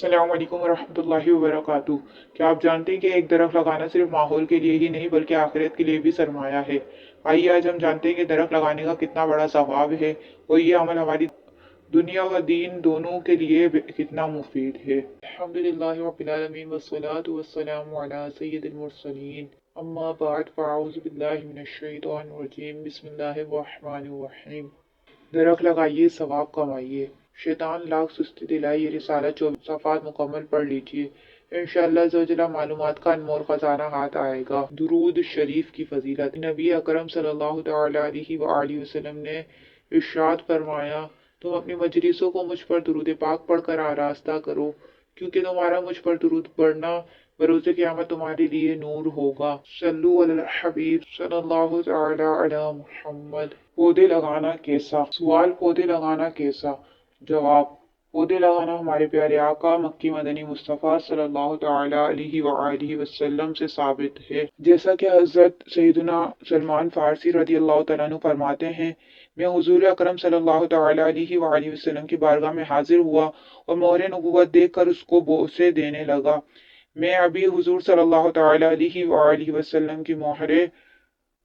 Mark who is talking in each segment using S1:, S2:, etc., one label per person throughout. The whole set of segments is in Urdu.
S1: السلام علیکم ورحمۃ اللہ وبرکاتہ۔ کیا آپ جانتے ہیں کہ ایک درخت لگانا صرف ماحول کے لیے ہی نہیں بلکہ آخرت کے لیے بھی سرمایہ ہے؟ آئیے آج ہم جانتے ہیں کہ درخت لگانے کا کتنا بڑا ثواب ہے اور یہ عمل ہماری دنیا و دین دونوں کے لیے کتنا مفید ہے۔ الحمد للہ رب العالمین والصلاة والسلام علی سید المرسلین، اما بعد فاعوذ باللہ من الشیطان الرجیم، بسم اللہ الرحمن الرحیم۔ درخت لگائیے، ثواب کمائیے۔ شیطان لاکھ سستی دلائے، یہ رسالہ 24 صفحات مکمل پڑھ لیجیے، انشاءاللہ عزوجل معلومات کا انمول خزانہ ہاتھ آئے گا۔ درود شریف کی فضیلت۔ نبی اکرم صلی اللہ تعالی علیہ وآلہ وسلم نے ارشاد فرمایا، تم اپنی مجلسوں کو مجھ پر درود پاک پڑھ کر آراستہ کرو، کیونکہ تمہارا مجھ پر درود پڑھنا بروز قیامت تمہارے لیے نور ہوگا۔ صلو علی الحبیب صلی اللہ تعالی علی محمد۔ پودے لگانا کیسا؟ سوال، پودے لگانا کیسا؟ جواب، پودے لگانا ہمارے پیارے آقا مکی مدنی مصطفیٰ صلی اللہ تعالی علیہ وآلہ وسلم سے ثابت ہے۔ جیسا کہ حضرت سیدنا سلمان فارسی رضی اللہ تعالیٰ عنہ فرماتے ہیں، میں حضور اکرم صلی اللہ تعالی علیہ وآلہ وسلم کی بارگاہ میں حاضر ہوا اور مہر نبوت دیکھ کر اس کو بوسے دینے لگا۔ میں ابھی حضور صلی اللہ تعالی علیہ وآلہ وسلم کی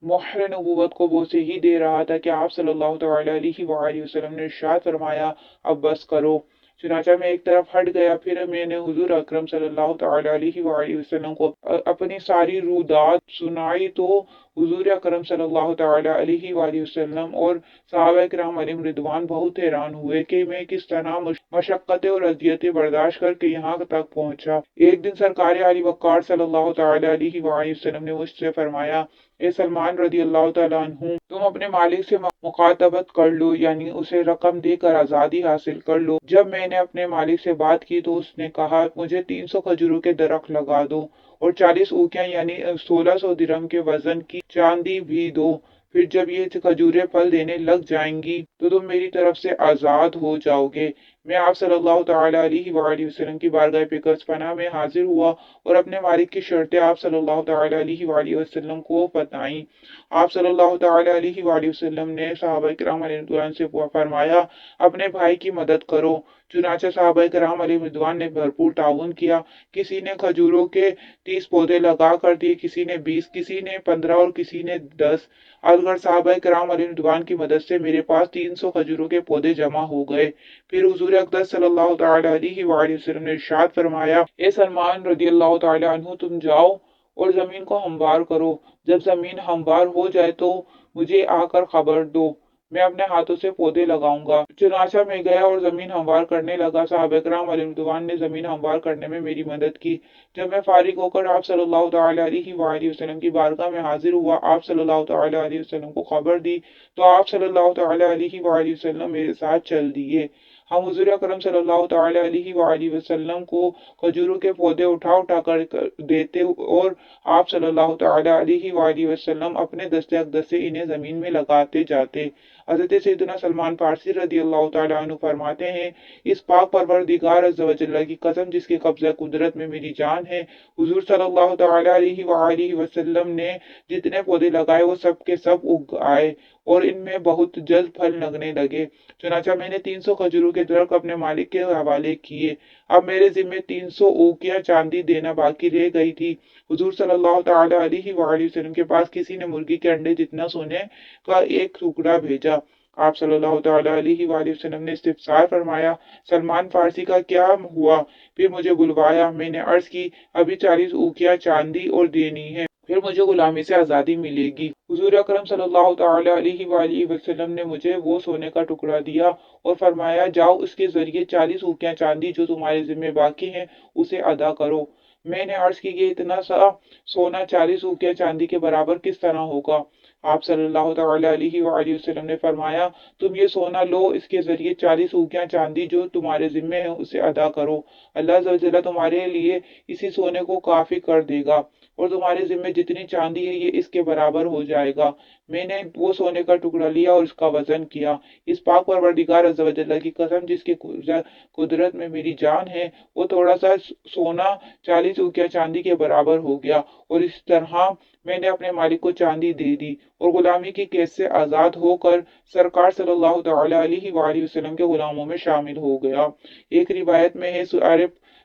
S1: مہر نبوت کو بوسے ہی دے رہا تھا کہ آپ صلی اللہ تعالی علیہ وآلہ وسلم نے ارشاد فرمایا، اب بس کرو۔ چنانچہ میں ایک طرف ہٹ گیا، پھر میں نے حضور اکرم صلی اللہ تعالی علیہ وآلہ وسلم کو اپنی ساری رودات سنائی تو حضور اکرم صلی اللہ تعالی علیہ وآلہ وسلم اور صحابہ کرام علیہم رضوان بہت حیران ہوئے کہ میں کس طرح مشقتیں اور اذیتیں برداشت کر کے یہاں تک پہنچا۔ ایک دن سرکار علی وقار صلی اللہ تعالی علیہ وآلہ وسلم نے مجھ سے فرمایا، اے سلمان رضی اللہ تعالیٰ عنہ، تم اپنے مالک سے مخاطبت کر لو، یعنی اسے رقم دے کر آزادی حاصل کر لو۔ جب میں نے اپنے مالک سے بات کی تو اس نے کہا، مجھے 300 کھجوروں کے درخت لگا دو اور 40 اوقیاں یعنی 1600 درہم کے وزن کی چاندی بھی دو۔ پھر جب یہ کھجوریں پھل دینے لگ جائیں گی تو تم میری طرف سے آزاد ہو جاؤ گے۔ میں آپ صلی اللہ تعالی علیہ وآلہ وسلم کی بارگاہ پکرس پناہ میں حاضر ہوا اور اپنے مالک کی شرطیں آپ صلی اللہ تعالی علیہ وآلہ وسلم کو بتائیں۔ آپ صلی اللہ تعالی علیہ وآلہ وسلم نے صحابہ کرام علیہ رضوان سے فرمایا، اپنے بھائی کی مدد کرو۔ چنانچہ صحابہ کرام علیہ رضوان نے بھرپور تعاون کیا۔ کسی نے کھجوروں کے 30 پودے لگا کر دیے، کسی نے 20، کسی نے 15 اور کسی نے 10۔ اصغر صحابہ کرام علیہ رضوان کی مدد سے میرے پاس 300 کھجوروں کے پودے جمع ہو گئے۔ پھر حضور اقدس صلی اللہ تعالی علیہ وآلہ وسلم نے ارشاد فرمایا، اے سلمان رضی اللہ تعالی عنہ، تم جاؤ اور زمین کو ہموار کرو۔ جب زمین ہموار ہو جائے تو مجھے آ کر خبر دو، میں اپنے ہاتھوں سے پودے لگاؤں گا۔ چنانچہ میں گیا اور زمین ہموار کرنے لگا۔ صحابہ کرام علیہ رضوان نے زمین ہموار کرنے میں میری مدد کی۔ جب میں فارغ ہو کر آپ صلی اللہ تعالی علیہ وآلہ وسلم کی بارگاہ میں حاضر ہوا، آپ صلی اللہ تعالی علیہ وسلم کو خبر دی تو آپ صلی اللہ تعالی علیہ وآلہ وسلم میرے ساتھ چل دیے۔ ہم حضور اکرم صلی اللہ تعالی علیہ وآلہ وسلم کو کھجوروں کے پودے اٹھا کر دیتے اور آپ صلی اللہ تعالی علیہ وآلہ وسلم اپنے دستے اقدس سے انہیں زمین میں لگاتے جاتے۔ حضرت سیدنا سلمان فارسی رضی اللہ تعالیٰ عنہ فرماتے ہیں، اس پاک پروردگار عز و جل کی قسم جس کے قبضہ قدرت میں میری جان ہے، حضور صلی اللہ تعالی علیہ وآلہ وسلم نے جتنے پودے لگائے وہ سب کے سب اگ آئے اور ان میں بہت جلد پھل لگنے لگے۔ چنانچہ میں نے 300 کھجوروں کے درخت اپنے مالک کے حوالے کیے۔ اب میرے ذمے 300 اوقیاں چاندی دینا باقی رہ گئی تھی۔ حضور صلی اللہ تعالی علیہ وآلہ وسلم کے پاس کسی نے مرغی کے انڈے جتنا سونے کا ایک ٹکڑا بھیجا۔ آپ صلی اللہ تعالی علیہ وآلہ وسلم نے استفسار فرمایا، سلمان فارسی کا کیا ہوا؟ پھر مجھے بلوایا۔ میں نے عرض کی، ابھی 40 اوقیاں چاندی اور دینی ہے، پھر مجھے غلامی سے آزادی ملے گی۔ حضور اکرم صلی اللہ تعالی علیہ وآلہ وسلم نے مجھے وہ سونے کا ٹکڑا دیا اور فرمایا، جاؤ اس کے ذریعے 40 اوقیاں چاندی جو تمہارے ذمہ باقی ہیں اسے ادا کرو۔ میں نے عرض کی کہ اتنا سا سونا 40 اوقیاں چاندی کے برابر کس طرح ہوگا؟ آپ صلی اللہ تعالی علیہ وآلہ وسلم نے فرمایا، تم یہ سونا لو، اس کے ذریعے 40 اوقیاں چاندی جو تمہارے ذمہ ہے اسے ادا کرو۔ اللہ عز و جل تمہارے لیے اسی سونے کو کافی کر دے گا اور تمہارے ذمہ جتنی چاندی ہے یہ اس کے برابر ہو جائے گا۔ میں نے وہ سونے کا ٹکڑا لیا اور اس کا وزن کیا۔ اس پاک پروردگار عز و جل کی قسم جس کی قدرت میں میری جان ہے، وہ تھوڑا سا سونا 40 اوقیہ چاندی کے برابر ہو گیا اور اس طرح میں نے اپنے مالک کو چاندی دے دی اور غلامی کی قید سے آزاد ہو کر سرکار صلی اللہ تعالی علیہ وآلہ وسلم کے غلاموں میں شامل ہو گیا۔ ایک روایت میں ہے،